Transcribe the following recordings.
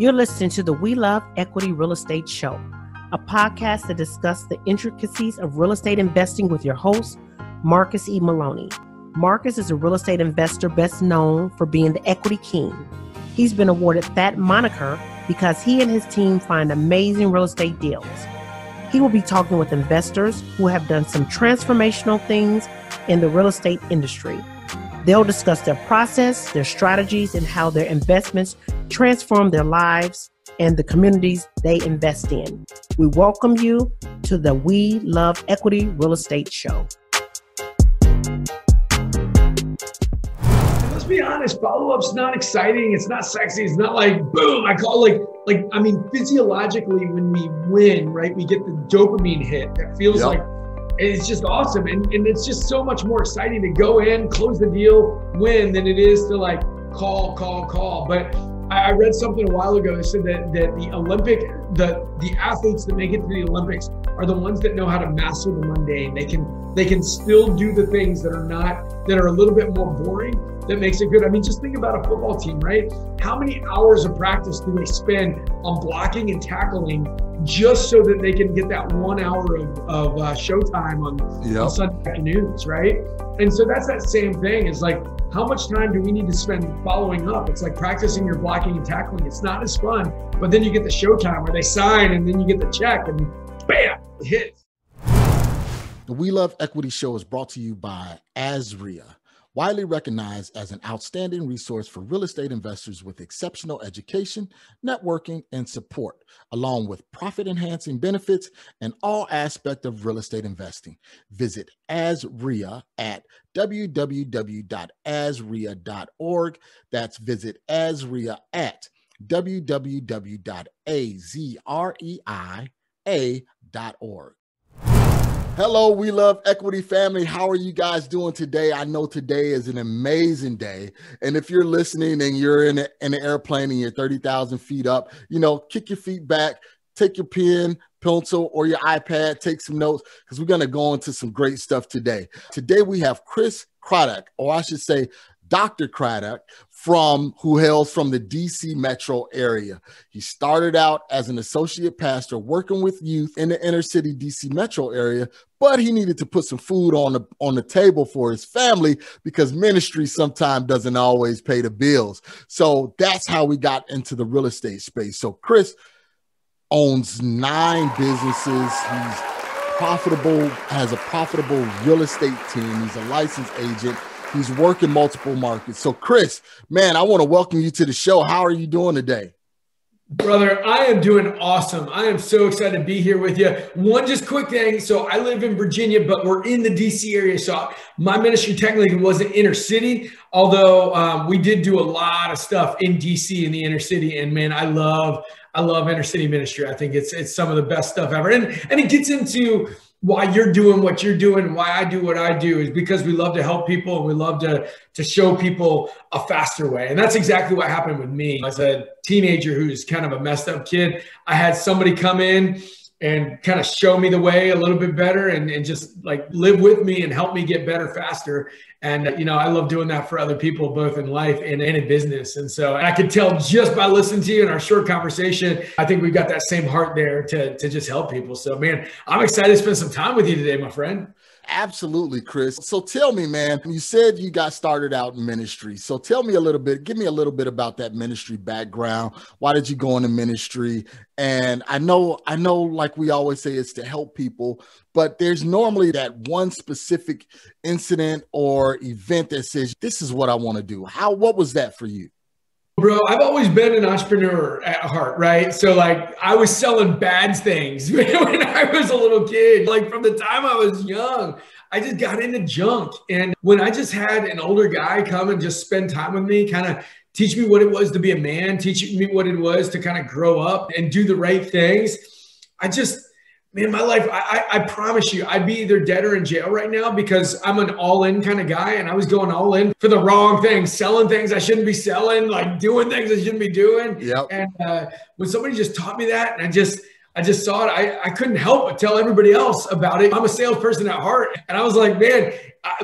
You're listening to the We Love Equity Real Estate Show, a podcast that discusses the intricacies of real estate investing with your host, Marcus E. Maloney. Marcus is a real estate investor best known for being the equity king. He's been awarded that moniker because he and his team find amazing real estate deals. He will be talking with investors who have done some transformational things in the real estate industry. They'll discuss their process, their strategies, and how their investments transform their lives and the communities they invest in. We welcome you to the We Love Equity Real Estate Show. Let's be honest, follow-up's not exciting. It's not sexy. It's not like, boom, I call physiologically when we win, right? We get the dopamine hit that feels like it's just awesome. And it's just so much more exciting to go in, close the deal, win than it is to like call. But I read something a while ago that said that the athletes that make it to the Olympics are the ones that know how to master the mundane. They can still do the things that are a little bit more boring, that makes it good. I mean, just think about a football team, right? How many hours of practice do they spend on blocking and tackling just so that they can get that 1 hour of showtime on Sunday afternoons, right? And so that's that same thing. It's like, how much time do we need to spend following up? It's like practicing your blocking and tackling. It's not as fun, but then you get the showtime where they sign and then you get the check and bam, it hits. The We Love Equity Show is brought to you by REI, widely recognized as an outstanding resource for real estate investors with exceptional education, networking, and support, along with profit-enhancing benefits and all aspects of real estate investing. Visit REI at www.asrea.org. That's visit REI at www.azreia.org. Hello, We Love Equity family. How are you guys doing today? I know today is an amazing day. And if you're listening and you're in an airplane and you're 30,000 feet up, kick your feet back, take your pen, pencil, or your iPad, take some notes, because we're going to go into some great stuff today. Today we have Chris Craddock, or I should say Dr. Craddock, who hails from the DC metro area. He started out as an associate pastor working with youth in the inner city DC metro area, but he needed to put some food on the table for his family because ministry sometimes doesn't always pay the bills. So that's how we got into the real estate space. So Chris owns 9 businesses. He's profitable, has a profitable real estate team. He's a licensed agent. He's working multiple markets. So Chris, man, I want to welcome you to the show. How are you doing today? Brother, I am doing awesome. I am so excited to be here with you. One just quick thing. So I live in Virginia, but we're in the DC area. So my ministry technically wasn't inner city, although we did do a lot of stuff in DC in the inner city. And man, I love inner city ministry. I think it's some of the best stuff ever. And it gets into why you're doing what you're doing, why I do what I do, is because we love to help people and we love to show people a faster way. And that's exactly what happened with me. As a teenager who's kind of a messed up kid, I had somebody come in and kind of show me the way a little bit better and just like live with me and help me get better faster. And, I love doing that for other people, both in life and in business. And so I could tell just by listening to you in our short conversation, I think we've got that same heart there to just help people. So, man, I'm excited to spend some time with you today, my friend. Absolutely, Chris. So tell me, man, you said you got started out in ministry. So tell me give me a little bit about that ministry background. Why did you go into ministry? And I know, like we always say, it's to help people, but there's normally that one specific incident or event that says, this is what I want to do. What was that for you? Bro, I've always been an entrepreneur at heart, right? So like I was selling bad things when I was a little kid. Like from the time I was young, I just got into junk. And when I just had an older guy come and just spend time with me, kind of teach me what it was to be a man, teach me what it was to kind of grow up and do the right things, man, my life, I promise you, I'd be either dead or in jail right now because I'm an all-in kind of guy, and I was going all in for the wrong things, selling things I shouldn't be selling, like doing things I shouldn't be doing. Yep. And when somebody just taught me that, and I just saw it. I couldn't help but tell everybody else about it. I'm a salesperson at heart. And I was like, man,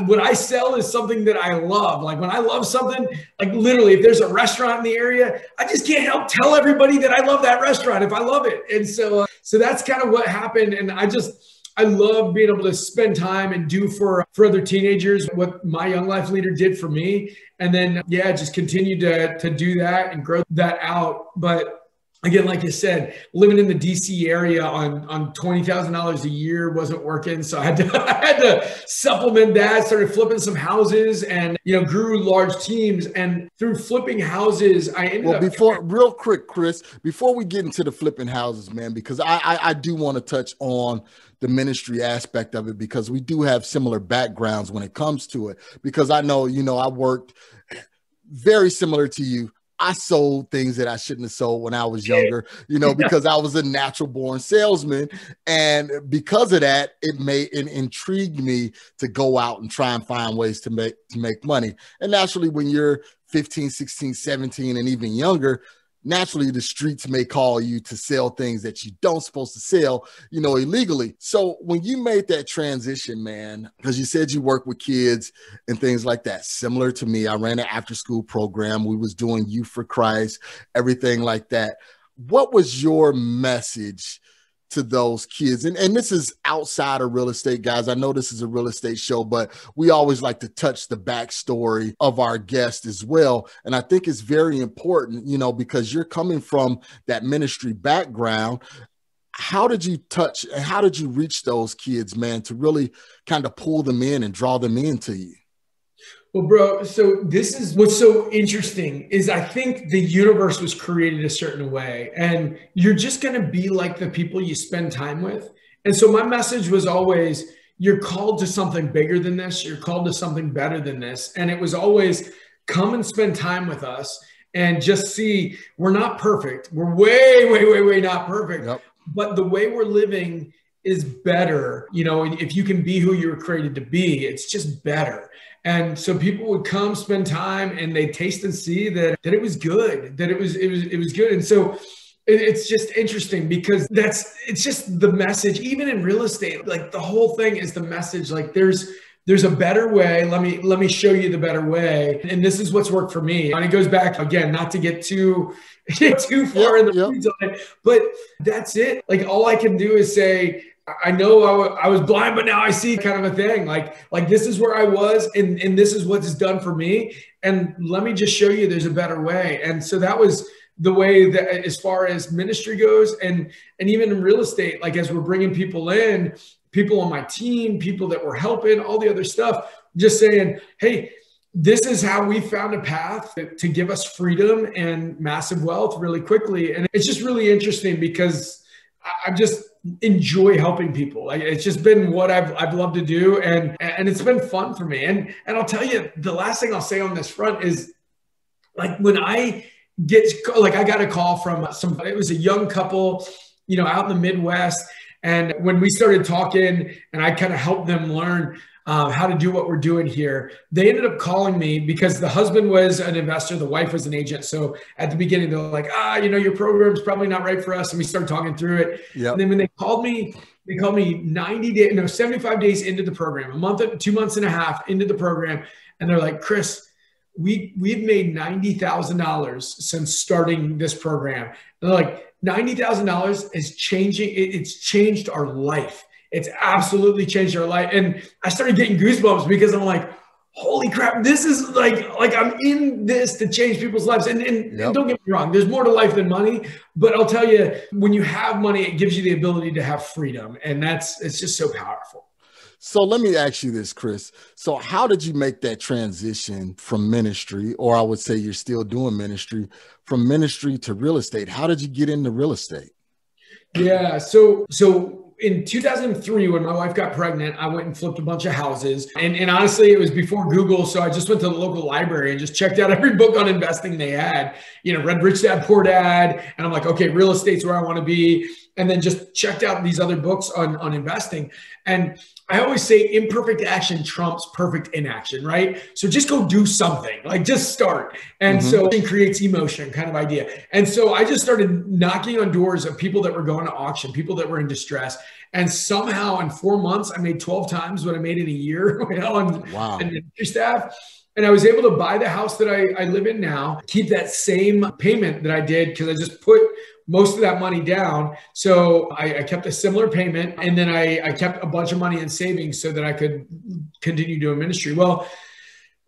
what I sell is something that I love. Like when I love something, like literally if there's a restaurant in the area, I just can't help tell everybody that I love that restaurant if I love it. And so that's kind of what happened. And I love being able to spend time and do for other teenagers what my Young Life leader did for me. And then, just continue to do that and grow that out. But again, like you said, living in the DC area on $20,000 a year wasn't working. So I had to supplement that, started flipping some houses and, grew large teams. And through flipping houses, I ended up— real quick, Chris, before we get into the flipping houses, man, because I do want to touch on the ministry aspect of it, because we do have similar backgrounds when it comes to it. Because I know, I worked very similar to you. I sold things that I shouldn't have sold when I was younger, because I was a natural born salesman. And because of that, it intrigued me to go out and try and find ways to make money. And naturally, when you're 15, 16, 17, and even younger, naturally the streets may call you to sell things that you don't supposed to sell, illegally. So when you made that transition, man, because you said you work with kids and things like that, similar to me, I ran an after school program. We was doing Youth for Christ, everything like that. What was your message to those kids? And this is outside of real estate, guys. I know this is a real estate show, but we always like to touch the backstory of our guest as well. And I think it's very important, because you're coming from that ministry background. How did you reach those kids, man, to really kind of pull them in and draw them into you? Well, bro, so this is what's so interesting is I think the universe was created a certain way, and you're just going to be like the people you spend time with. And so my message was always, you're called to something bigger than this. You're called to something better than this. And it was always, come and spend time with us and just see, we're not perfect. We're way, way, way, way not perfect. Yep. But the way we're living is better. If you can be who you were created to be, it's just better. And so people would come spend time and they taste and see that it was good, that it was good. And so it's just interesting because it's just the message, even in real estate, like the whole thing is the message. Like there's a better way. Let me show you the better way. And this is what's worked for me. And it goes back again, not to get too far in the weeds on it, but that's it. Like all I can do is say, I know I was blind, but now I see, kind of a thing. Like this is where I was, and this is what it's done for me. And let me just show you there's a better way. And so that was the way that, as far as ministry goes, and even in real estate, like as we're bringing people in, people on my team, people that we're helping, all the other stuff, just saying, hey, this is how we found a path to give us freedom and massive wealth really quickly. And it's just really interesting because I just enjoy helping people. Like it's just been what I've loved to do. And it's been fun for me. And I'll tell you, the last thing I'll say on this front is like when I got a call from it was a young couple, out in the Midwest. And when we started talking and I kind of helped them learn how to do what we're doing here, they ended up calling me because the husband was an investor, the wife was an agent. So at the beginning, they're like, your program's probably not right for us. And we started talking through it. Yep. And then when they called me 75 days into the program, 2 months and a half into the program. And they're like, Chris, we've made $90,000 since starting this program. And they're like, $90,000 is changing. It's changed our life. It's absolutely changed our life. And I started getting goosebumps because I'm like, holy crap, this is like I'm in this to change people's lives. And don't get me wrong, there's more to life than money. But I'll tell you, when you have money, it gives you the ability to have freedom. And it's just so powerful. So let me ask you this, Chris. So how did you make that transition from ministry, or I would say you're still doing ministry, from ministry to real estate? How did you get into real estate? Yeah. So in 2003, when my wife got pregnant, I went and flipped a bunch of houses. And honestly, it was before Google. So I just went to the local library and just checked out every book on investing they had, read Rich Dad, Poor Dad. And I'm like, okay, real estate's where I want to be. and then just checked out these other books on investing. And I always say imperfect action trumps perfect inaction, right? So just go do something, like just start. And so it creates emotion kind of idea. And so I just started knocking on doors of people that were going to auction, people that were in distress. And somehow in 4 months, I made 12 times what I made in a year on industry staff. And I was able to buy the house that I live in now, keep that same payment that I did because I just put most of that money down. So I kept a similar payment, and then I kept a bunch of money in savings so that I could continue doing ministry. Well,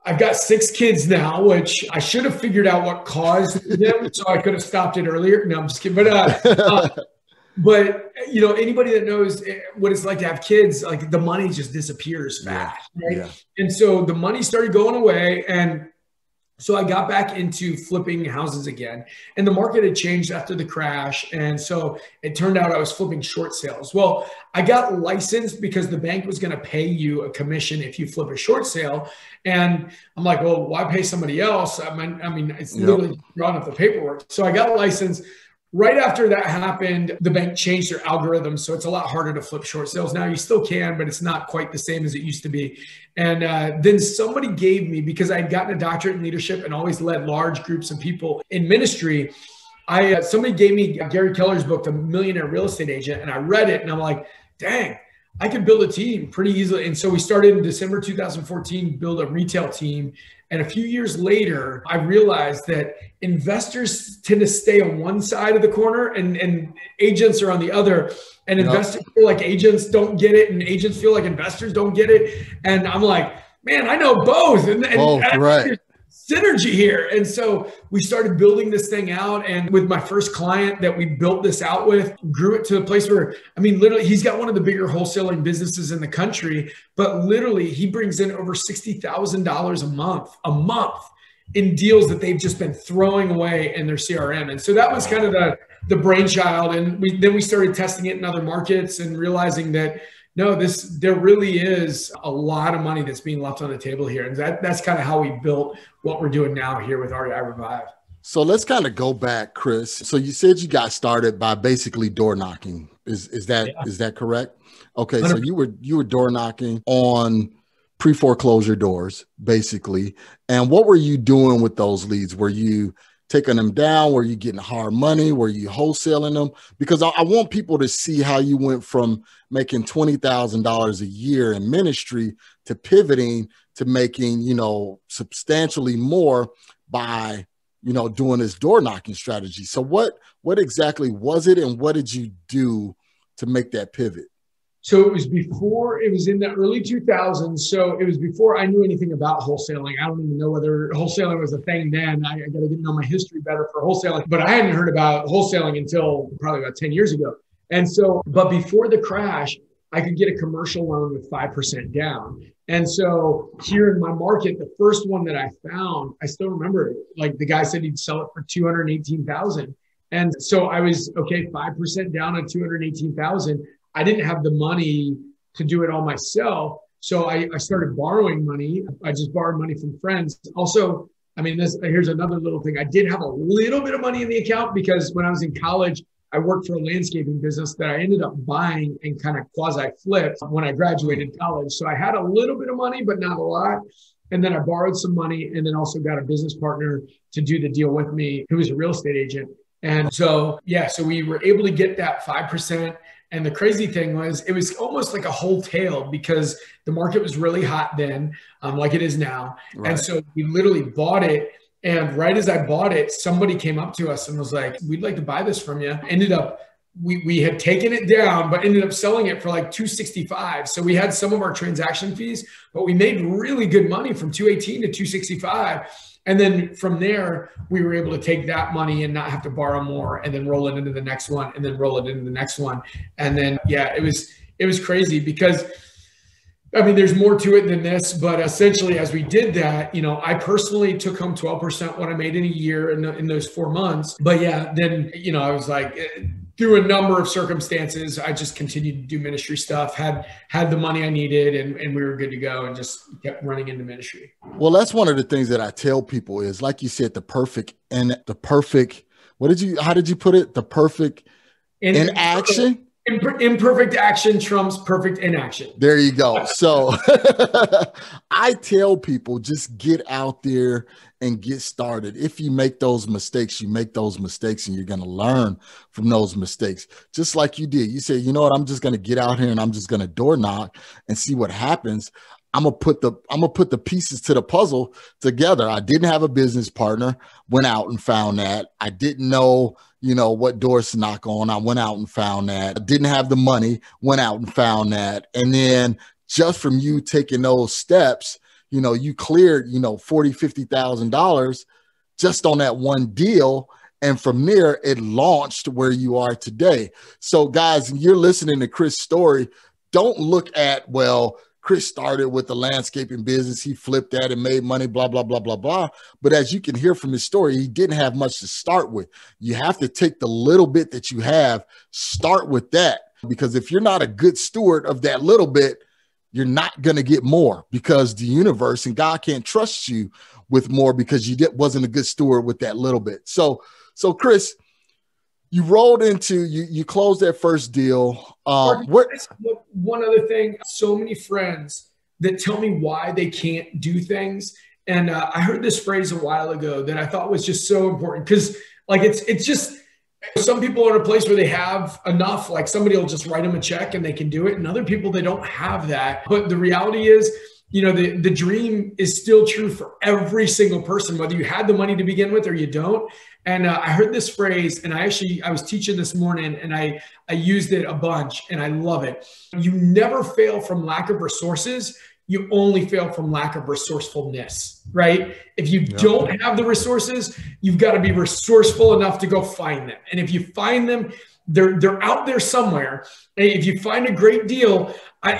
I've got 6 kids now, which I should have figured out what caused them, so I could have stopped it earlier. No, I'm just kidding. But you know, anybody that knows what it's like to have kids, like the money just disappears fast, right? Yeah. And so the money started going away, and so I got back into flipping houses again, and the market had changed after the crash. And so it turned out I was flipping short sales. Well, I got licensed because the bank was going to pay you a commission if you flip a short sale. And I'm like, well, why pay somebody else? I mean, it's literally drawing up the paperwork. So I got licensed. Right after that happened, the bank changed their algorithm. So it's a lot harder to flip short sales now. You still can, but it's not quite the same as it used to be. And then somebody gave me, because I'd gotten a doctorate in leadership and always led large groups of people in ministry, somebody gave me Gary Keller's book, The Millionaire Real Estate Agent, and I read it and I'm like, dang, I could build a team pretty easily. And so we started in December 2014, build a retail team. And a few years later, I realized that investors tend to stay on one side of the corner and agents are on the other. And investors feel like agents don't get it, and agents feel like investors don't get it. And I'm like, man, I know both. And right. Synergy here. And so we started building this thing out. And with my first client that we built this out with, grew it to a place where, I mean, literally, he's got one of the bigger wholesaling businesses in the country, but literally he brings in over $60,000 a month in deals that they've just been throwing away in their CRM. And so that was kind of the brainchild. And then we started testing it in other markets and realizing that, no, there really is a lot of money that's being left on the table here. And that's kind of how we built what we're doing now here with REI Revive. So let's kind of go back, Chris. So you said you got started by basically door knocking. Is that correct? Okay. 100%. So you were door knocking on pre-foreclosure doors, basically. And what were you doing with those leads? Were you taking them down? Were you getting hard money? Were you wholesaling them? Because I want people to see how you went from making $20,000 a year in ministry to pivoting to making, substantially more by, doing this door knocking strategy. So what exactly was it, and what did you do to make that pivot? So it was in the early 2000s. So it was before I knew anything about wholesaling. I don't even know whether wholesaling was a thing then. I got to get to know my history better for wholesaling, but I hadn't heard about wholesaling until probably about 10 years ago. And so, but before the crash, I could get a commercial loan with 5% down. And so here in my market, the first one that I found, I still remember it. Like the guy said he'd sell it for $218,000. And so I was, okay, 5% down on $218,000. I didn't have the money to do it all myself. So I started borrowing money. I just borrowed money from friends. Also, I mean, here's another little thing. I did have a little bit of money in the account because when I was in college, I worked for a landscaping business that I ended up buying and kind of quasi-flipped when I graduated college. So I had a little bit of money, but not a lot. And then I borrowed some money and then also got a business partner to do the deal with me, who was a real estate agent. And so, so we were able to get that 5%. And the crazy thing was, it was almost like a whole tale because the market was really hot then, like it is now. Right. And so we literally bought it. And right as I bought it, somebody came up to us and was like, we'd like to buy this from you. Ended up, we had taken it down, but ended up selling it for like $265. So we had some of our transaction fees, but we made really good money from $218 to $265. And then from there, we were able to take that money and not have to borrow more and then roll it into the next one and then roll it into the next one. And then, it was crazy because, I mean, there's more to it than this, but essentially as we did that, I personally took home 12% what I made in a year in those 4 months. But then, I was like, through a number of circumstances, I just continued to do ministry stuff, had the money I needed, and we were good to go and just kept running into ministry. Well, that's one of the things that I tell people is, like you said, how did you put it? The perfect In action? Imperfect action trumps perfect inaction. There you go. So I tell people, just get out there and get started. If you make those mistakes, you make those mistakes and you're going to learn from those mistakes. Just like you did. You say, you know what, I'm just going to get out here and I'm just going to door knock and see what happens. I'm gonna put the pieces to the puzzle together. I didn't have a business partner, went out and found that. I didn't know, what doors to knock on. I went out and found that. I didn't have the money, went out and found that. And then just from you taking those steps, you cleared, $40,000, $50,000 just on that one deal. And from there, it launched where you are today. So guys, you're listening to Chris' story. Don't look at, well, Chris started with the landscaping business. He flipped that and made money, blah, blah, blah, blah, blah. But as you can hear from his story, he didn't have much to start with. You have to take the little bit that you have, start with that. Because if you're not a good steward of that little bit, you're not going to get more, because the universe and God can't trust you with more because you wasn't a good steward with that little bit. So Chris, you rolled into, you closed that first deal. One other thing, so many friends that tell me why they can't do things. And I heard this phrase a while ago that I thought was just so important, because like, it's just, some people are in a place where they have enough, like somebody will just write them a check and they can do it. And other people, they don't have that. But the reality is, the dream is still true for every single person, whether you had the money to begin with or you don't. And I heard this phrase, and I was teaching this morning, and I used it a bunch, and I love it. You never fail from lack of resources. You only fail from lack of resourcefulness, right? If you don't have the resources, you've got to be resourceful enough to go find them. And if you find them, they're out there somewhere. And if you find a great deal,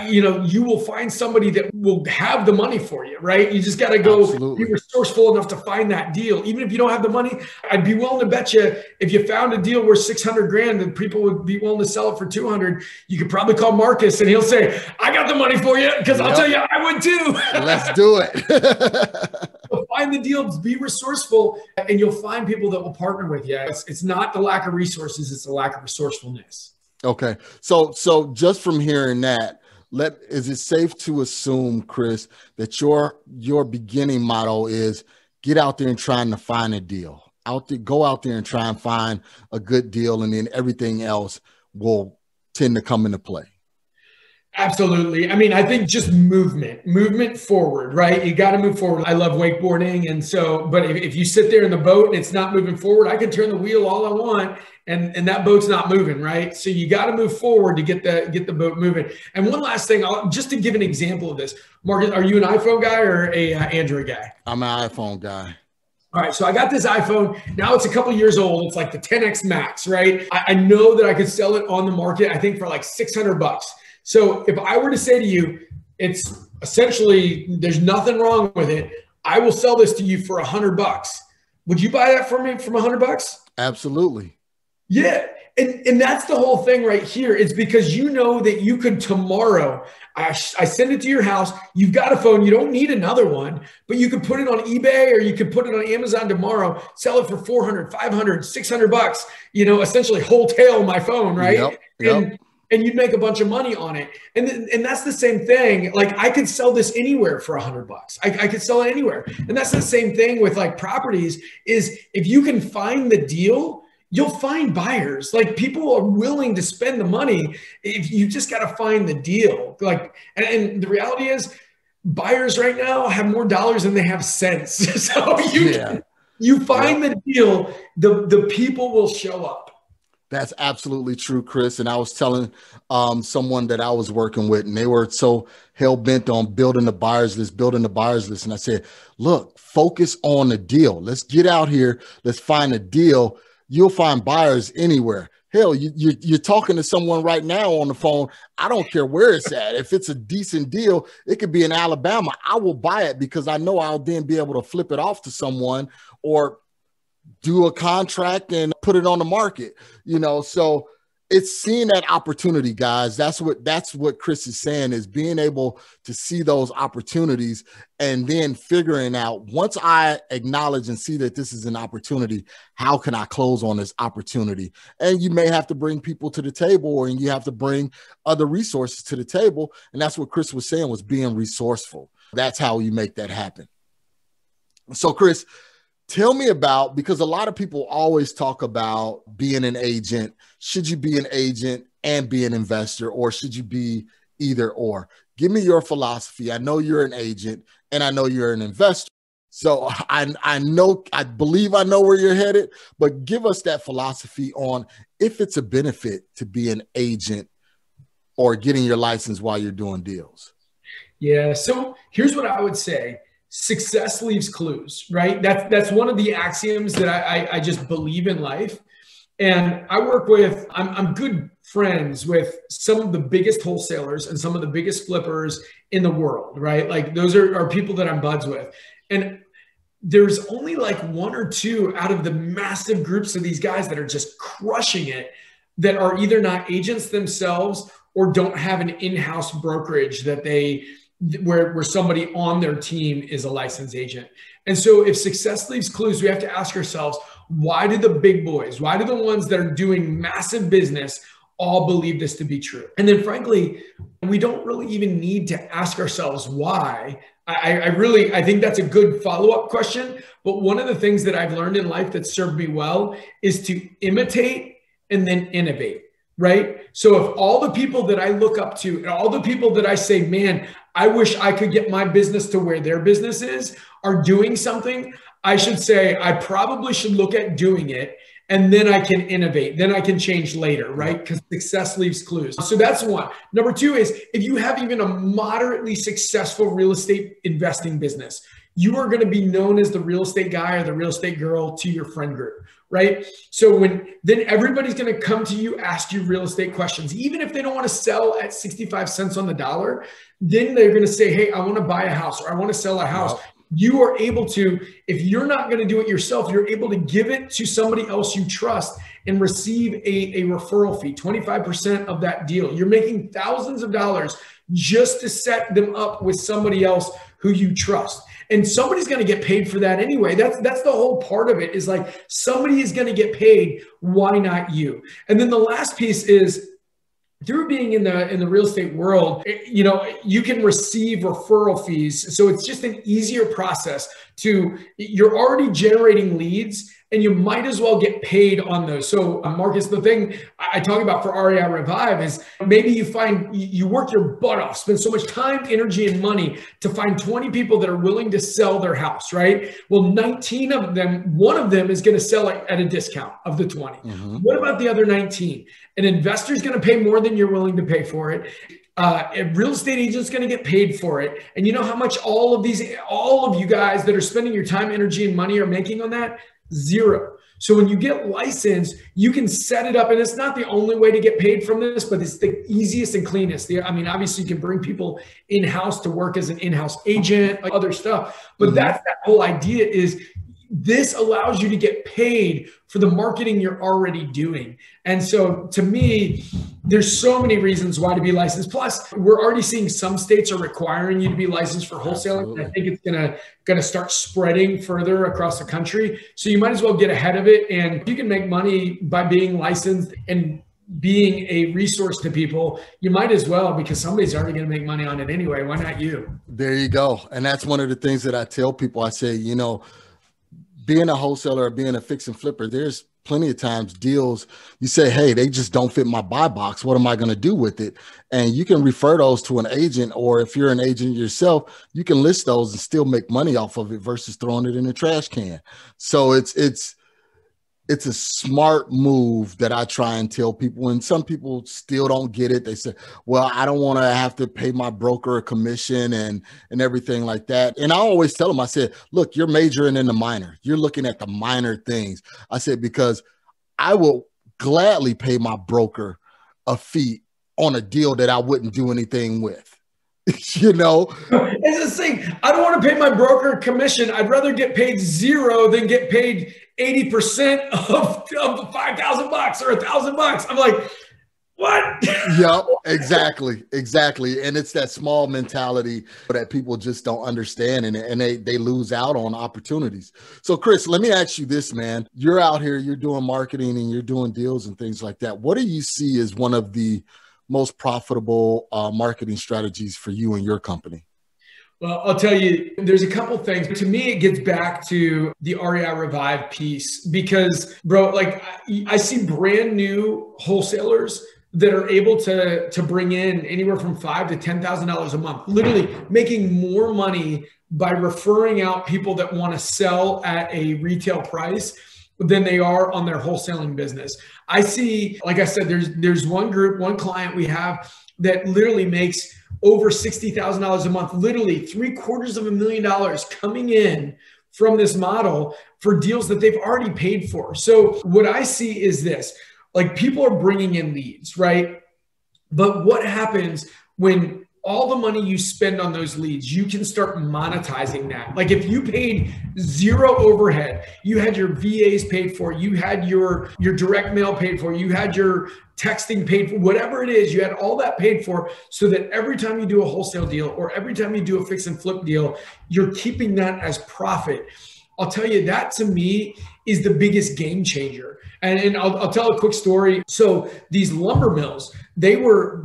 you will find somebody that will have the money for you, right? You just got to go be resourceful enough to find that deal. Even if you don't have the money, I'd be willing to bet you if you found a deal worth $600,000 and people would be willing to sell it for 200, you could probably call Marcus and he'll say, I got the money for you, because I'll tell you, I would too. Let's do it. So find the deals, be resourceful, and you'll find people that will partner with you. It's not the lack of resources, it's the lack of resourcefulness. Okay. So just from hearing that, is it safe to assume, Chris, that your beginning motto is get out there and trying to find a deal? Go out there and try and find a good deal, and then everything else will tend to come into play. Absolutely. I mean, I think just movement forward, right? You got to move forward. I love wakeboarding. And so, but if you sit there in the boat and it's not moving forward, I can turn the wheel all I want and that boat's not moving, right? So you got to move forward to get the boat moving. And one last thing, just to give an example of this, Marcus, are you an iPhone guy or a Android guy? I'm an iPhone guy. All right, so I got this iPhone. Now it's a couple years old. It's like the 10X Max, right? I know that I could sell it on the market, I think for like $600. So if I were to say to you, it's essentially, there's nothing wrong with it, I will sell this to you for $100. Would you buy that for me from $100? Absolutely. Yeah. And that's the whole thing right here. It's because you know that you could tomorrow, I send it to your house. You've got a phone. You don't need another one, but you could put it on eBay or you could put it on Amazon tomorrow, sell it for $400, $500, $600, essentially wholesale my phone, right? Yep. And you'd make a bunch of money on it. And that's the same thing. Like I could sell this anywhere for $100. I could sell it anywhere. And that's the same thing with like properties is if you can find the deal, you'll find buyers. Like people are willing to spend the money. If you just got to find the deal. Like, and the reality is buyers right now have more dollars than they have cents. So you find the deal, the people will show up. That's absolutely true, Chris. And I was telling someone that I was working with, and they were so hell-bent on building the buyers list. And I said, look, focus on the deal. Let's get out here. Let's find a deal. You'll find buyers anywhere. Hell, you're talking to someone right now on the phone. I don't care where it's at. If it's a decent deal, it could be in Alabama. I will buy it because I know I'll then be able to flip it off to someone or do a contract and put it on the market, So it's seeing that opportunity, guys. That's what Chris is saying, is being able to see those opportunities and then figuring out, once I acknowledge and see that this is an opportunity, how can I close on this opportunity? And you may have to bring people to the table, or you have to bring other resources to the table. And that's what Chris was saying, was being resourceful. That's how you make that happen. So Chris, tell me about, because a lot of people always talk about being an agent. Should you be an agent and be an investor, or should you be either or? Give me your philosophy. I know you're an agent and I know you're an investor. So I believe I know where you're headed, but give us that philosophy on if it's a benefit to be an agent or getting your license while you're doing deals. Yeah. So here's what I would say. Success leaves clues, right? That's one of the axioms that I just believe in life. And I work with, I'm good friends with some of the biggest wholesalers and some of the biggest flippers in the world, right? Like those are people that I'm buds with. And there's only like one or two out of the massive groups of these guys that are just crushing it, that are either not agents themselves or don't have an in-house brokerage that where somebody on their team is a licensed agent. And so if success leaves clues, we have to ask ourselves, why do the big boys, why do the ones that are doing massive business all believe this to be true? And then frankly, we don't really even need to ask ourselves why. I think that's a good follow-up question. But one of the things that I've learned in life that served me well is to imitate and then innovate, right? So if all the people that I look up to, and all the people that I say, man, I wish I could get my business to where their business is, are doing something, I should say, I probably should look at doing it, and then I can innovate. Then I can change later, right? Because success leaves clues. So that's one. Number two is, if you have even a moderately successful real estate investing business, you are going to be known as the real estate guy or the real estate girl to your friend group, right? So then everybody's going to come to you, ask you real estate questions. Even if they don't want to sell at 65 cents on the dollar, then they're going to say, hey, I want to buy a house, or I want to sell a house. Wow. You are able to, if you're not going to do it yourself, you're able to give it to somebody else you trust and receive a referral fee, 25% of that deal. You're making thousands of dollars just to set them up with somebody else who you trust. And somebody's going to get paid for that anyway. That's the whole part of it, is like, somebody is going to get paid. Why not you? And then the last piece is, through being in the real estate world, you know, you can receive referral fees. So it's just an easier process you're already generating leads, and you might as well get paid on those. So Marcus, the thing I talk about for REI Revive is, maybe you work your butt off, spend so much time, energy, and money to find 20 people that are willing to sell their house, right? Well, 19 of them, one of them is going to sell it at a discount of the 20. Mm-hmm. What about the other 19? An investor is going to pay more than you're willing to pay for it. A real estate agent is going to get paid for it. And you know how much all of you guys that are spending your time, energy, and money are making on that? Zero. So when you get licensed, you can set it up. And it's not the only way to get paid from this, but it's the easiest and cleanest. I mean, obviously you can bring people in-house to work as an in-house agent, like other stuff. But that's that whole idea, is this allows you to get paid for the marketing you're already doing. And so to me, there's so many reasons why to be licensed. Plus, we're already seeing some states are requiring you to be licensed for wholesaling. And I think it's gonna start spreading further across the country. So you might as well get ahead of it. And you can make money by being licensed and being a resource to people. You might as well, because somebody's already going to make money on it anyway. Why not you? There you go. And that's one of the things that I tell people. I say, you know, being a wholesaler or being a fix and flipper, there's plenty of times deals you say, hey, they just don't fit my buy box. What am I going to do with it? And you can refer those to an agent, or if you're an agent yourself, you can list those and still make money off of it versus throwing it in the trash can. So it's a smart move that I try and tell people, and some people still don't get it. They say, well, I don't want to have to pay my broker a commission and everything like that. And I always tell them, I said, look, you're majoring in the minor. You're looking at the minor things. I said, because I will gladly pay my broker a fee on a deal that I wouldn't do anything with. You know, it's the thing. I don't want to pay my broker a commission. I'd rather get paid zero than get paid 80% of $5,000 or $1,000. I'm like, what? Yep, exactly. And it's that small mentality that people just don't understand, and they lose out on opportunities. So Chris, let me ask you this, man. You're out here, you're doing marketing and you're doing deals and things like that. What do you see as one of the most profitable marketing strategies for you and your company? Well, I'll tell you, there's a couple things. To me, it gets back to the REI Revive piece because, bro, like I see brand new wholesalers that are able to bring in anywhere from $5,000 to $10,000 a month, literally making more money by referring out people that want to sell at a retail price than they are on their wholesaling business. I see, like I said, there's one group, one client we have that literally makes over $60,000 a month, literally $750,000 coming in from this model for deals that they've already paid for. So what I see is this, like people are bringing in leads, right? But what happens when all the money you spend on those leads, you can start monetizing that. Like if you paid zero overhead, you had your VAs paid for, you had your direct mail paid for, you had your texting paid for, whatever it is, you had all that paid for so that every time you do a wholesale deal or every time you do a fix and flip deal, you're keeping that as profit. I'll tell you, that to me is the biggest game changer. And I'll tell a quick story. So these lumber mills, they were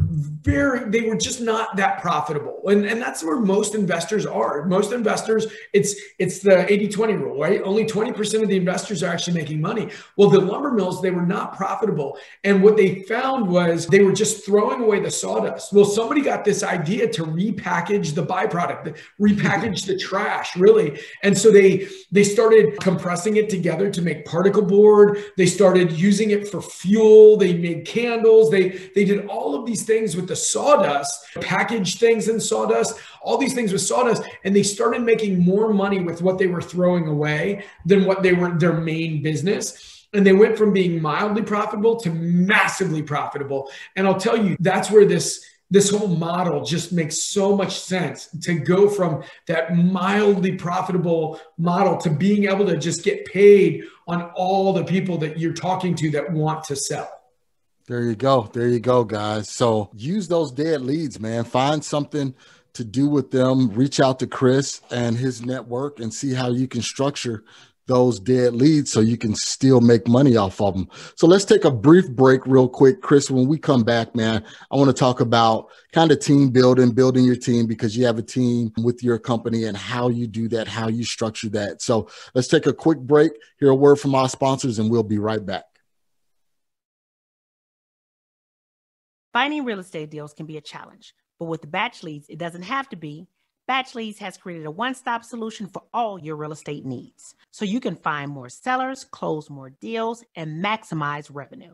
just not that profitable. And that's where most investors are. Most investors, it's the 80-20 rule, right? Only 20% of the investors are actually making money. Well, the lumber mills, they were not profitable. And what they found was they were just throwing away the sawdust. Well, somebody got this idea to repackage the byproduct, repackage the trash, really. And so they started compressing it together to make particle board. They started using it for fuel. They made candles. They did all of these things with the sawdust, packaged things in sawdust, all these things with sawdust. And they started making more money with what they were throwing away than what they were their main business. And they went from being mildly profitable to massively profitable. And I'll tell you, that's where this whole model just makes so much sense, to go from that mildly profitable model to being able to just get paid on all the people that you're talking to that want to sell. There you go. There you go, guys. So use those dead leads, man. Find something to do with them. Reach out to Chris and his network and see how you can structure those dead leads so you can still make money off of them. So let's take a brief break real quick. Chris, when we come back, man, I want to talk about kind of team building your team, because you have a team with your company and how you do that, how you structure that. So let's take a quick break, hear a word from our sponsors, and we'll be right back. Finding real estate deals can be a challenge, but with Batch Leads, it doesn't have to be. Batch Leads has created a one-stop solution for all your real estate needs, so you can find more sellers, close more deals, and maximize revenue.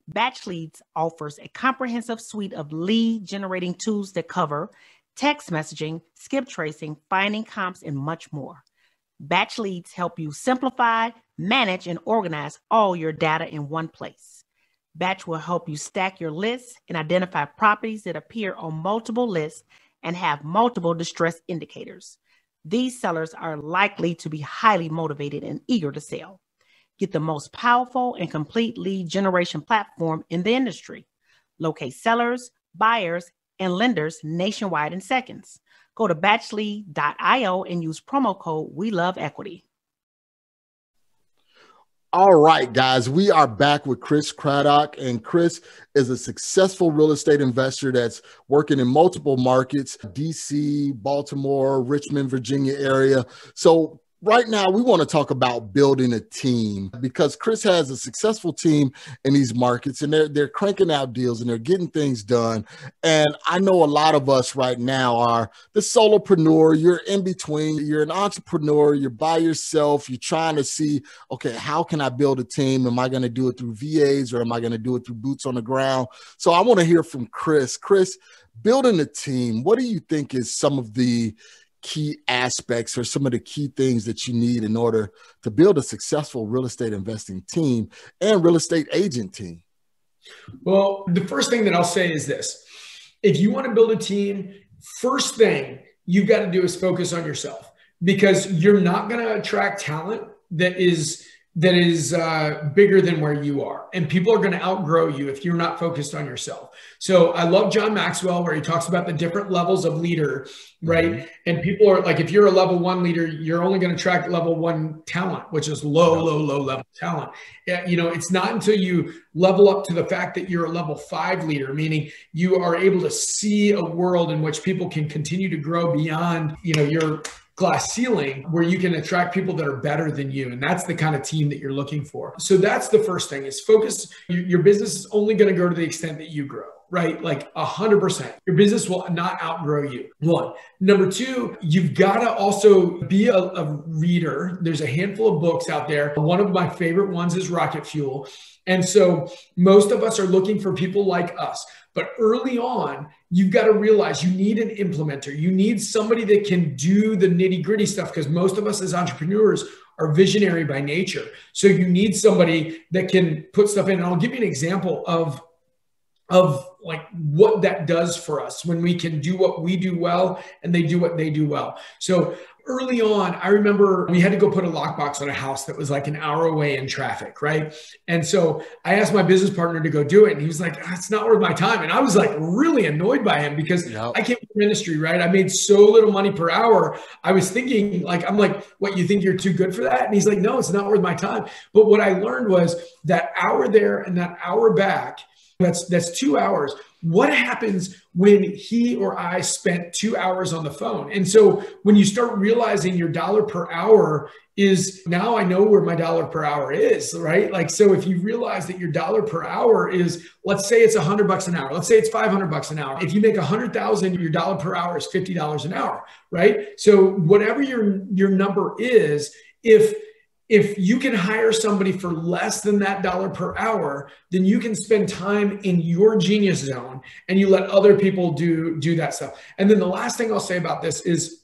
Batch Leads offers a comprehensive suite of lead-generating tools that cover text messaging, skip tracing, finding comps, and much more. Batch Leads help you simplify, manage, and organize all your data in one place. Batch will help you stack your lists and identify properties that appear on multiple lists and have multiple distress indicators. These sellers are likely to be highly motivated and eager to sell. Get the most powerful and complete lead generation platform in the industry. Locate sellers, buyers, and lenders nationwide in seconds. Go to batchlead.io and use promo code WeLoveEquity. All right, guys, we are back with Chris Craddock, and Chris is a successful real estate investor that's working in multiple markets, DC, Baltimore, Richmond, Virginia area. So right now, we want to talk about building a team, because Chris has a successful team in these markets, and they're cranking out deals and they're getting things done. And I know a lot of us right now are the solopreneur. You're in between. You're an entrepreneur. You're by yourself. You're trying to see, okay, how can I build a team? Am I going to do it through VAs, or am I going to do it through boots on the ground? So I want to hear from Chris. Chris, building a team, what do you think is some of the key aspects or some of the key things that you need in order to build a successful real estate investing team and real estate agent team? Well, the first thing that I'll say is this. If you want to build a team, first thing you've got to do is focus on yourself, because you're not going to attract talent that is that is bigger than where you are. And people are going to outgrow you if you're not focused on yourself. So I love John Maxwell, where he talks about the different levels of leader, right? Mm-hmm. And people are like, if you're a level 1 leader, you're only going to attract level 1 talent, which is low level talent. You know, it's not until you level up to the fact that you're a level 5 leader, meaning you are able to see a world in which people can continue to grow beyond, you know, your glass ceiling, where you can attract people that are better than you. And that's the kind of team that you're looking for. So that's the first thing, is focus. Your business is only going to grow to the extent that you grow, right? Like 100%. Your business will not outgrow you. 1. Number 2, you've got to also be a reader. There's a handful of books out there. One of my favorite ones is Rocket Fuel. And so most of us are looking for people like us. But early on, you've got to realize you need an implementer. You need somebody that can do the nitty gritty stuff, because most of us as entrepreneurs are visionary by nature. So you need somebody that can put stuff in. And I'll give you an example of like what that does for us when we can do what we do well and they do what they do well. So early on, I remember we had to go put a lockbox on a house that was like an hour away in traffic, right? And so I asked my business partner to go do it. And he was like, it's not worth my time. And I was like really annoyed by him, because I came from ministry, right? I made so little money per hour. I was thinking like, I'm like, what, you think you're too good for that? And he's like, no, it's not worth my time. But what I learned was that hour there and that hour back, that's 2 hours. What happens when he or I spent 2 hours on the phone? And so when you start realizing your dollar per hour is, now I know where my dollar per hour is, right? Like, so if you realize that your dollar per hour is, let's say it's $100 an hour, let's say it's $500 an hour. If you make 100,000, your dollar per hour is $50 an hour, right? So whatever your number is, if you can hire somebody for less than that dollar per hour, then you can spend time in your genius zone and you let other people do that stuff. And then the last thing I'll say about this is,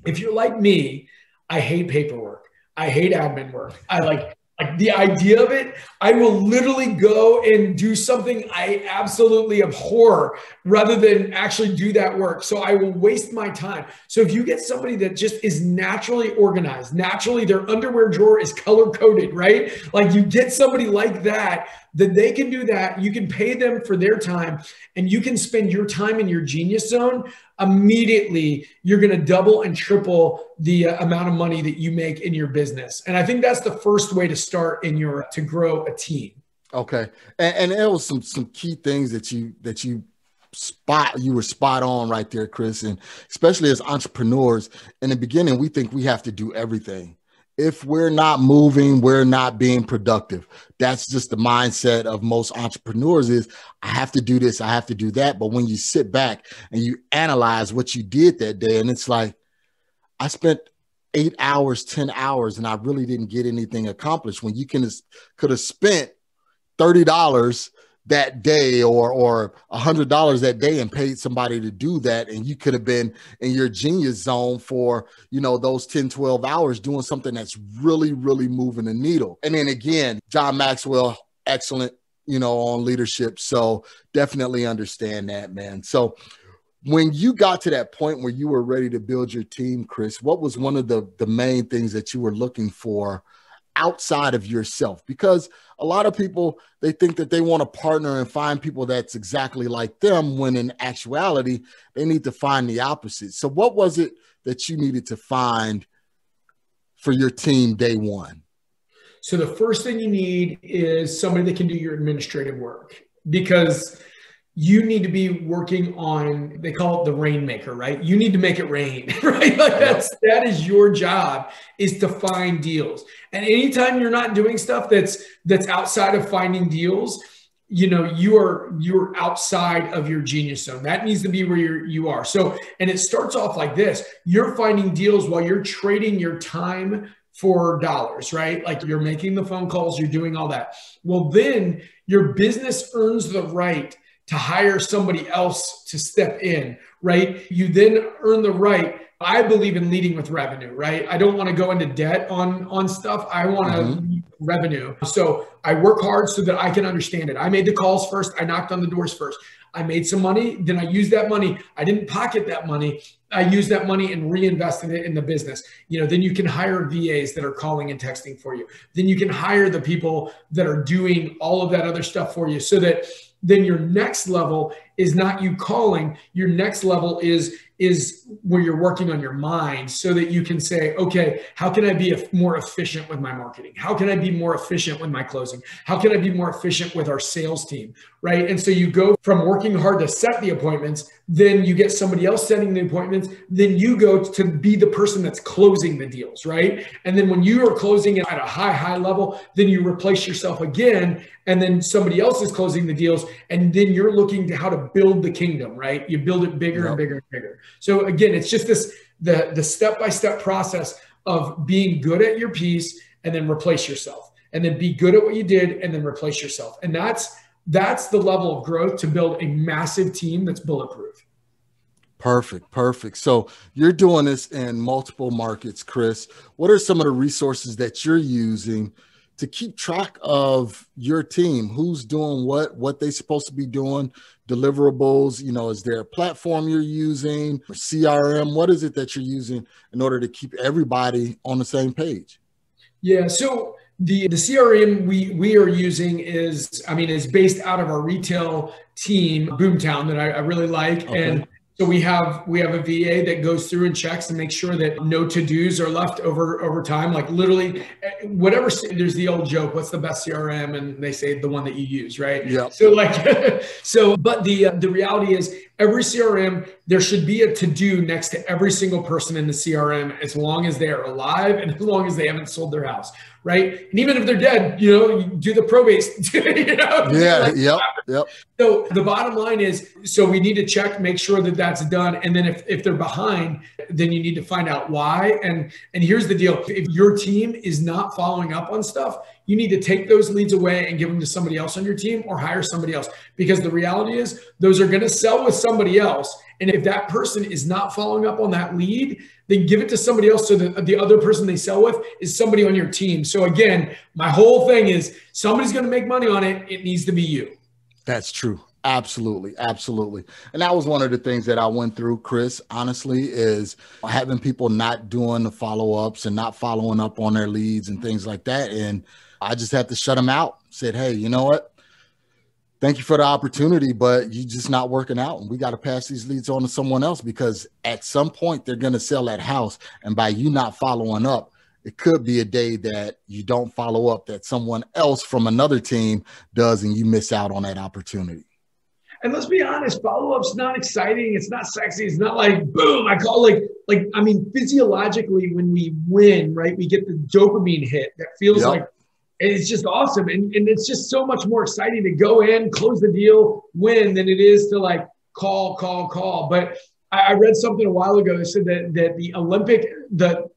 if you're like me, I hate paperwork. I hate admin work. I like the idea of it. I will literally go and do something I absolutely abhor rather than actually do that work. So I will waste my time. So if you get somebody that just is naturally organized, naturally their underwear drawer is color coded, right? Like you get somebody like that they can do that. You can pay them for their time and you can spend your time in your genius zone. Immediately, you're going to double and triple the amount of money that you make in your business. And I think that's the first way to start to grow a team. Okay. And there was some key things that you were spot on right there, Chris. And especially as entrepreneurs, in the beginning, we think we have to do everything. If we're not moving, we're not being productive. That's just the mindset of most entrepreneurs is, I have to do this, I have to do that. But when you sit back and you analyze what you did that day, and it's like, I spent 8 hours, 10 hours, and I really didn't get anything accomplished, when you could have spent $30 that day or $100 that day and paid somebody to do that. And you could have been in your genius zone for, those 10, 12 hours doing something that's really, really moving the needle. And then again, John Maxwell, excellent, on leadership. So definitely understand that, man. So when you got to that point where you were ready to build your team, Chris, what was one of the main things that you were looking for outside of yourself? Because a lot of people, they think that they want to partner and find people that's exactly like them, when in actuality, they need to find the opposite. So what was it that you needed to find for your team day one? So the first thing you need is somebody that can do your administrative work, because you need to be working on, they call it the rainmaker, right? You need to make it rain, right? Like that is your job, is to find deals. And anytime you're not doing stuff that's outside of finding deals, you're outside of your genius zone. That needs to be where you are. So, and it starts off like this: you're finding deals while you're trading your time for dollars, right? Like you're making the phone calls, you're doing all that. Well, then your business earns the right to hire somebody else to step in, right? You then earn the right I believe in leading with revenue, right? I don't want to go into debt on stuff. I want to lead revenue. So I work hard so that I can understand it. I made the calls first. I knocked on the doors first. I made some money. Then I used that money. I didn't pocket that money. I used that money and reinvested it in the business. Then you can hire VAs that are calling and texting for you. Then you can hire the people that are doing all of that other stuff for you, so that then your next level is not you calling. Your next level is where you're working on your mind, so that you can say, okay, how can I be more efficient with my marketing? How can I be more efficient with my closing? How can I be more efficient with our sales team, right? And so you go from working hard to set the appointments, then you get somebody else setting the appointments, then you go to be the person that's closing the deals, right? And then when you are closing it at a high level, then you replace yourself again, and then somebody else is closing the deals, and then you're looking to how to build the kingdom, right? You build it bigger and bigger and bigger. So again, it's just the step-by-step process of being good at your piece and then replace yourself, and then be good at what you did and then replace yourself. And that's the level of growth to build a massive team that's bulletproof. Perfect. So you're doing this in multiple markets, Chris. What are some of the resources that you're using to keep track of your team? Who's doing what they're supposed to be doing, deliverables? Is there a platform you're using, or CRM? What is it that you're using in order to keep everybody on the same page? Yeah. So the CRM we are using is based out of our retail team, Boomtown, that I really like. Okay. And so we have a VA that goes through and checks and makes sure that no to-dos are left over time. Like literally whatever, there's the old joke, what's the best CRM? And they say the one that you use, right? Yeah. So but the reality is every CRM, there should be a to-do next to every single person in the CRM, as long as they are alive and as long as they haven't sold their house, right? And even if they're dead, you do the probate, Yeah, yep. So the bottom line is, so we need to check, make sure that that's done. And then if they're behind, then you need to find out why. And here's the deal. If your team is not following up on stuff, you need to take those leads away and give them to somebody else on your team, or hire somebody else, because the reality is those are going to sell with somebody else. And if that person is not following up on that lead, then give it to somebody else, so that the other person they sell with is somebody on your team. So again, my whole thing is, somebody's going to make money on it. It needs to be you. That's true. Absolutely. And that was one of the things that I went through, Chris, honestly, is having people not doing the follow-ups and not following up on their leads and things like that. And I just had to shut them out. Said, hey, you know what? Thank you for the opportunity, but you're just not working out. And we got to pass these leads on to someone else, because at some point they're going to sell that house. And by you not following up, it could be a day that you don't follow up, that someone else from another team does, and you miss out on that opportunity. And let's be honest, follow-up's not exciting. It's not sexy. It's not like, boom, I call physiologically, when we win, right, we get the dopamine hit that feels like it's just awesome. And it's just so much more exciting to go in, close the deal, win, than it is to like call. But I read something a while ago that said that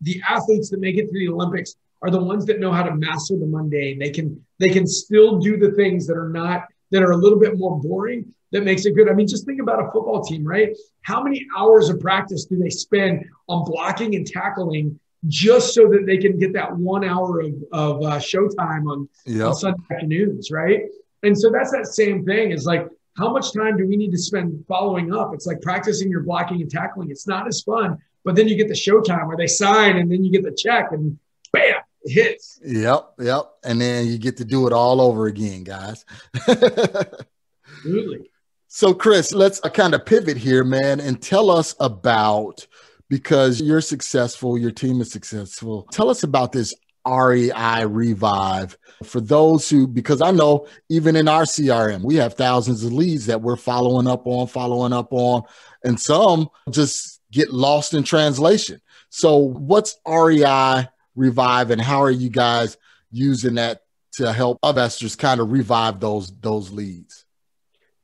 the athletes that make it to the Olympics are the ones that know how to master the mundane. They can still do the things that are a little bit more boring, that makes it good. just think about a football team, right? How many hours of practice do they spend on blocking and tackling just so that they can get that 1 hour of showtime on Sunday afternoons, right? And so that's that same thing. Is like, how much time do we need to spend following up? It's like practicing your blocking and tackling. It's not as fun, but then you get the showtime where they sign, and then you get the check, and bam, it hits. Yep. And then you get to do it all over again, guys. Absolutely. So Chris, let's kind of pivot here, man, and tell us about, because you're successful, your team is successful. Tell us about this REI Revive for those who, because I know even in our CRM, we have thousands of leads that we're following up on, and some just get lost in translation. So what's REI Revive, and how are you guys using that to help investors kind of revive those leads?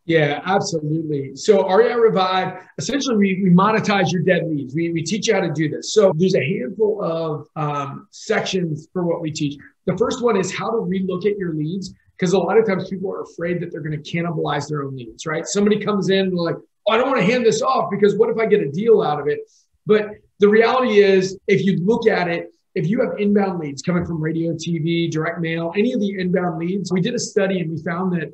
Yeah, absolutely. So REI Revive, essentially we monetize your dead leads. We teach you how to do this. So there's a handful of sections for what we teach. The first one is how to relook at your leads, because a lot of times people are afraid that they're going to cannibalize their own leads, right? Somebody comes in and they're like, oh, I don't want to hand this off because what if I get a deal out of it? But the reality is, if you look at it, if you have inbound leads coming from radio, TV, direct mail, any of the inbound leads, we did a study and we found that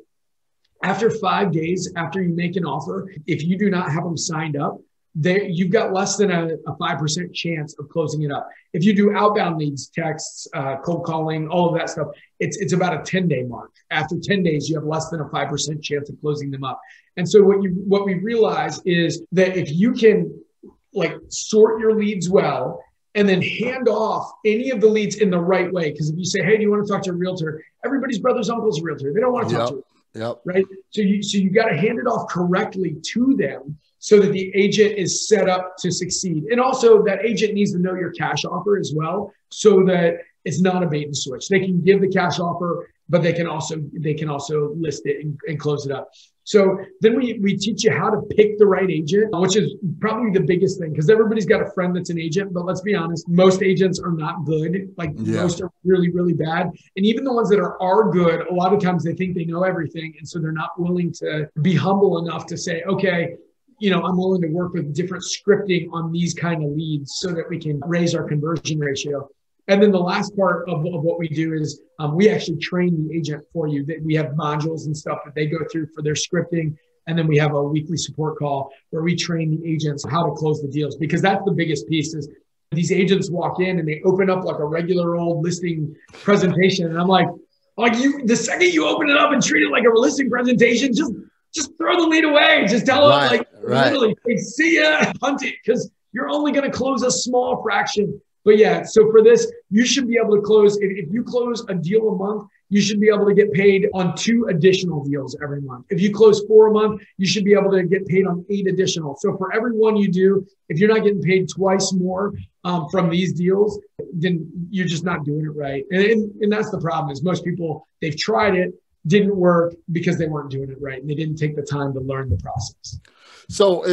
after 5 days after you make an offer, if you do not have them signed up, you've got less than a 5% chance of closing it up. If you do outbound leads, texts, cold calling, all of that stuff, it's about a 10-day mark. After 10 days, you have less than a 5% chance of closing them up. And so what we realize is that if you can like sort your leads well and then hand off any of the leads in the right way, because if you say, hey, do you want to talk to a realtor? Everybody's brother's uncle's a realtor. They don't want to talk to you. Yep. Right. So you got to hand it off correctly to them so that the agent is set up to succeed. And also that agent needs to know your cash offer as well, so that it's not a bait and switch. They can give the cash offer, but they can also list it and close it up. So then we teach you how to pick the right agent, which is probably the biggest thing, because everybody's got a friend that's an agent. But let's be honest, most agents are not good. Like most are really, really bad. And even the ones that are good, a lot of times they think they know everything. And so they're not willing to be humble enough to say, okay, I'm willing to work with different scripting on these kind of leads so that we can raise our conversion ratio. And then the last part of what we do is we actually train the agent for you. That we have modules and stuff that they go through for their scripting. And then we have a weekly support call where we train the agents how to close the deals, because that's the biggest piece. Is these agents walk in and they open up like a regular old listing presentation. And I'm like the second you open it up and treat it like a listing presentation, just throw the lead away. Just tell them literally, hey, see ya, hunt it, because you're only going to close a small fraction. But yeah, so for this, you should be able to close, if you close a deal a month, you should be able to get paid on 2 additional deals every month. If you close 4 a month, you should be able to get paid on 8 additional. So for every one you do, if you're not getting paid twice more from these deals, then you're just not doing it right. And that's the problem, is most people, they've tried it, didn't work because they weren't doing it right. And they didn't take the time to learn the process. So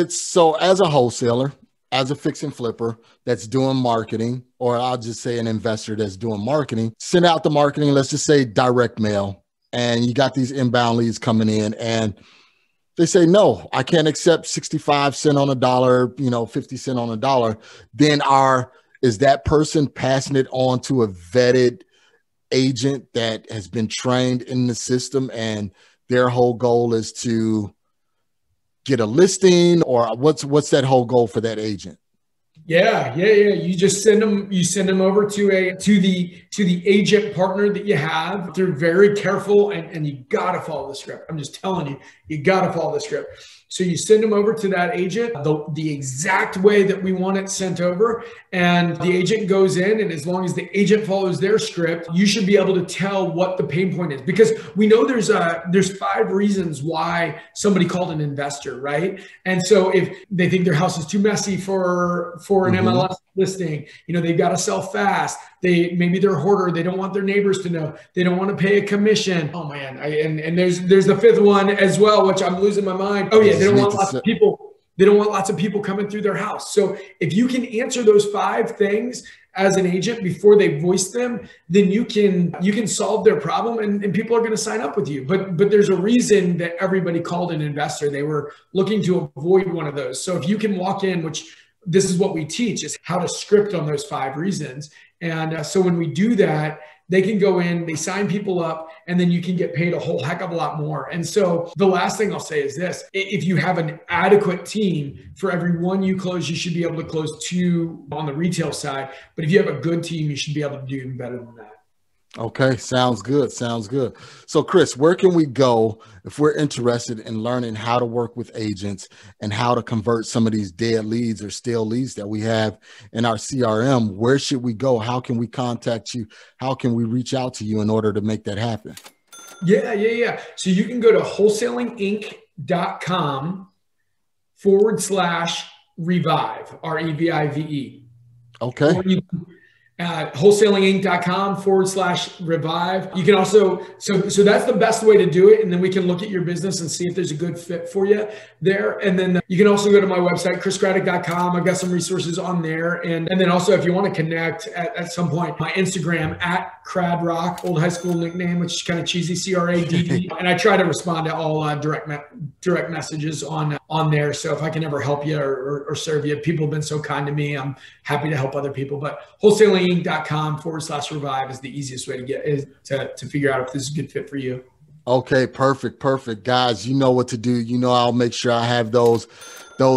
as a wholesaler, as a fix and flipper that's doing marketing, or I'll just say an investor that's doing marketing, send out the marketing, let's just say direct mail, and you got these inbound leads coming in and they say, no, I can't accept 65 cents on a dollar, 50 cents on a dollar. Then is that person passing it on to a vetted agent that has been trained in the system and their whole goal is to get a listing, or what's that whole goal for that agent? Yeah. You just send them over to the agent partner that you have. They're very careful and you got to follow the script. I'm just telling you got to follow the script. So you send them over to that agent the exact way that we want it sent over. And the agent goes in, and as long as the agent follows their script, you should be able to tell what the pain point is, because we know there's 5 reasons why somebody called an investor, right? And so if they think their house is too messy for an MLS listing, they've got to sell fast. Maybe they're a hoarder. They don't want their neighbors to know. They don't want to pay a commission. Oh man. And there's the 5th one as well, which I'm losing my mind. Oh yeah. They don't want lots of people. They don't want lots of people coming through their house. So if you can answer those 5 things as an agent before they voice them, then you can solve their problem and people are going to sign up with you. But there's a reason that everybody called an investor. They were looking to avoid one of those. So if you can walk in, which this is what we teach, is how to script on those 5 reasons. And so when we do that, they can go in, they sign people up, and then you can get paid a whole heck of a lot more. And so the last thing I'll say is this: if you have an adequate team, for every one you close, you should be able to close 2 on the retail side. But if you have a good team, you should be able to do even better than that. Okay. Sounds good. So Chris, where can we go if we're interested in learning how to work with agents and how to convert some of these dead leads or stale leads that we have in our CRM? Where should we go? How can we contact you? How can we reach out to you in order to make that happen? Yeah. So you can go to wholesalinginc.com/revive, REVIVE. Okay. wholesalinginc.com/revive. You can also, so that's the best way to do it. And then we can look at your business and see if there's a good fit for you there. And then you can also go to my website, chriscraddock.com. I've got some resources on there. And then also, if you want to connect at some point, my Instagram @Cradrock, old high school nickname, which is kind of cheesy, CRADD. And I try to respond to all direct messages on there. So if I can ever help you or serve you, people have been so kind to me. I'm happy to help other people. But wholesalinginc.com/revive is the easiest way to get to figure out if this is a good fit for you. Okay, perfect. Guys, you know what to do. You know, I'll make sure I have those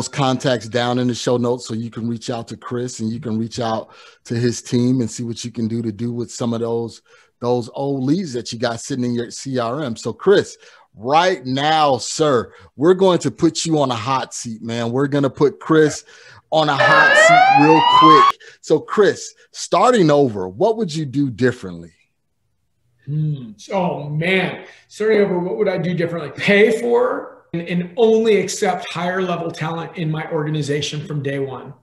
contacts down in the show notes so you can reach out to Chris and you can reach out to his team and see what you can do with some of those old leads that you got sitting in your CRM. So Chris, right now, sir, we're going to put you on a hot seat, man. We're going to put Chris on a hot seat real quick. So Chris, starting over, what would you do differently? Oh man, starting over, what would I do differently? Pay for and only accept higher level talent in my organization from day one.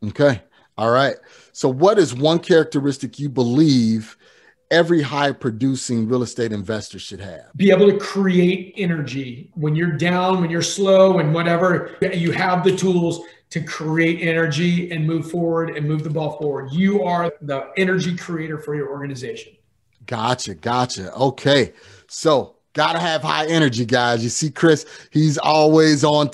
Okay. All right. So what is one characteristic you believe every high producing real estate investor should have? Be able to create energy when you're down, when you're slow and whatever, you have the tools to create energy and move forward and move the ball forward. You are the energy creator for your organization. Gotcha. Okay. So gotta have high energy, guys. You see, Chris, he's always on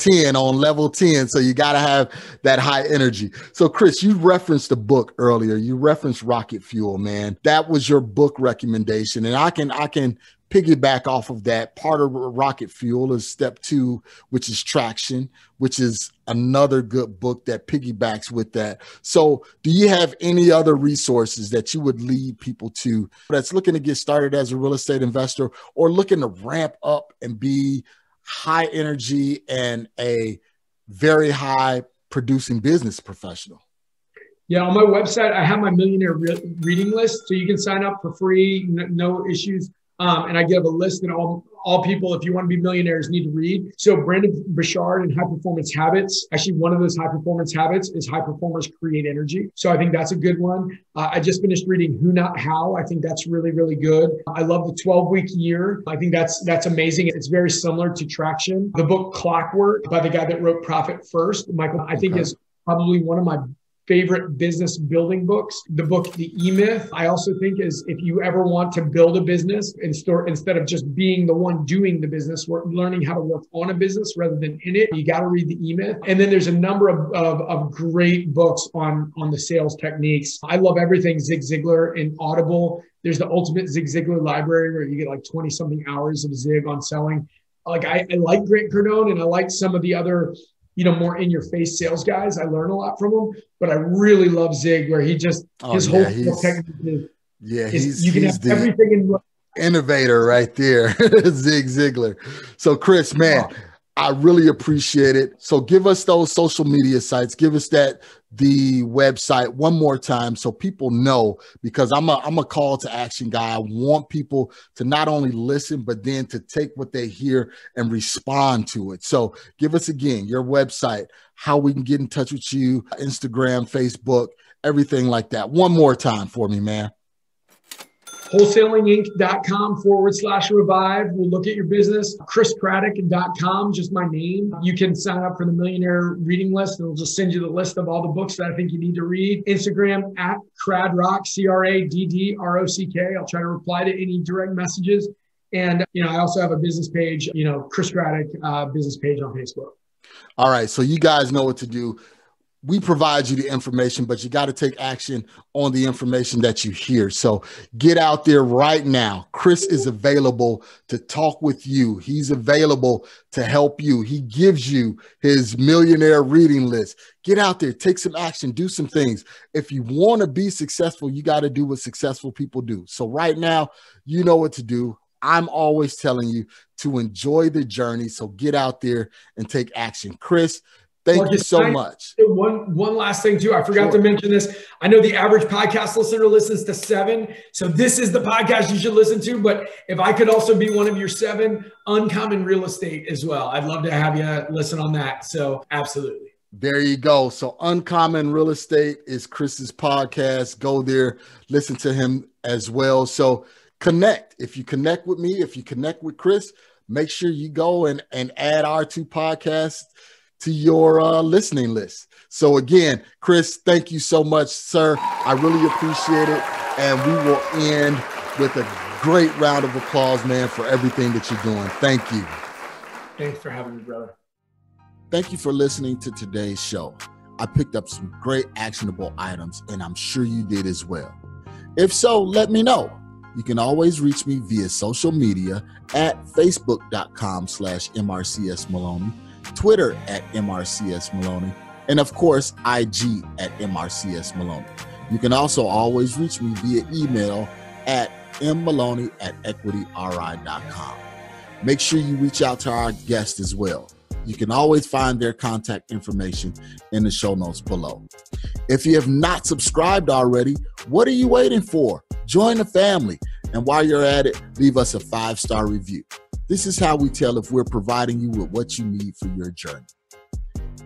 level 10. So you gotta have that high energy. So Chris, you referenced a book earlier. You referenced Rocket Fuel, man. That was your book recommendation. And I can piggyback off of that. Part of Rocket Fuel is step 2, which is Traction, which is another good book that piggybacks with that. So do you have any other resources that you would lead people to that's looking to get started as a real estate investor or looking to ramp up and be high energy and a very high producing business professional? Yeah, on my website, I have my millionaire reading list. So you can sign up for free, no issues. And I give a list that all people, if you want to be millionaires, need to read. So Brandon Burchard and High Performance Habits. Actually, one of those high performance habits is high performers create energy. So I think that's a good one. I just finished reading Who Not How. I think that's really, really good. I love the 12-week year. I think that's amazing. It's very similar to Traction. The book Clockwork by the guy that wrote Profit First, Michael, I think is probably one of my favorite business building books. The book, The E-Myth, I also think is if you ever want to build a business instead of just being the one doing the business, learning how to work on a business rather than in it, you got to read The E-Myth. And then there's a number of great books on the sales techniques. I love everything Zig Ziglar and Audible. There's the Ultimate Zig Ziglar library where you get like 20 something hours of Zig on selling. Like I like Grant Cardone and I like some of the other more in your face sales guys. I learn a lot from them, but I really love Zig where he just, his whole technique is you can have everything in one. Innovator right there, Zig Ziglar. So Chris, man, I really appreciate it. So give us those social media sites. Give us the website one more time so people know, because I'm a call to action guy. I want people to not only listen, but then to take what they hear and respond to it. So give us again your website, how we can get in touch with you, Instagram, Facebook, everything like that. One more time for me, man. wholesalinginc.com/revive. We'll look at your business. chriscraddock.com, just my name. You can sign up for the millionaire reading list and it'll just send you the list of all the books that I think you need to read. Instagram @Cradrock, CRADDROCK. I'll try to reply to any direct messages. And, I also have a business page, Chris Craddock business page on Facebook. All right. So you guys know what to do. We provide you the information, but you got to take action on the information that you hear. So get out there right now. Chris is available to talk with you. He's available to help you. He gives you his millionaire reading list. Get out there, take some action, do some things. If you want to be successful, you got to do what successful people do. So right now, you know what to do. I'm always telling you to enjoy the journey. So get out there and take action. Chris, thank you so much. One last thing too. I forgot to mention this. I know the average podcast listener listens to 7. So this is the podcast you should listen to. But if I could also be one of your 7, Uncommon Real Estate as well. I'd love to have you listen on that. So absolutely. There you go. So Uncommon Real Estate is Chris's podcast. Go there, listen to him as well. So connect. If you connect with me, if you connect with Chris, make sure you go and add our two podcasts to your listening list. So again, Chris, thank you so much, sir. I really appreciate it. And we will end with a great round of applause, man, for everything that you're doing. Thank you. Thanks for having me, brother. Thank you for listening to today's show. I picked up some great actionable items, and I'm sure you did as well. If so, let me know. You can always reach me via social media at facebook.com/MRCS Maloney, Twitter at MRCS Maloney, and of course, IG at MRCS Maloney. You can also always reach me via email at mmaloney@equityrei.com. Make sure you reach out to our guests as well. You can always find their contact information in the show notes below. If you have not subscribed already, what are you waiting for? Join the family. And while you're at it, leave us a 5-star review. This is how we tell if we're providing you with what you need for your journey.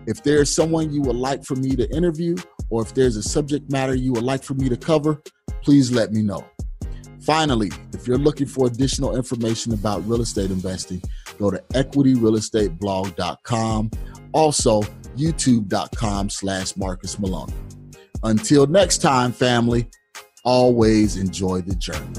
If there's someone you would like for me to interview, or if there's a subject matter you would like for me to cover, please let me know. Finally, if you're looking for additional information about real estate investing, go to equityrealestateblog.com. Also, youtube.com/Marcus Maloney. Until next time, family, always enjoy the journey.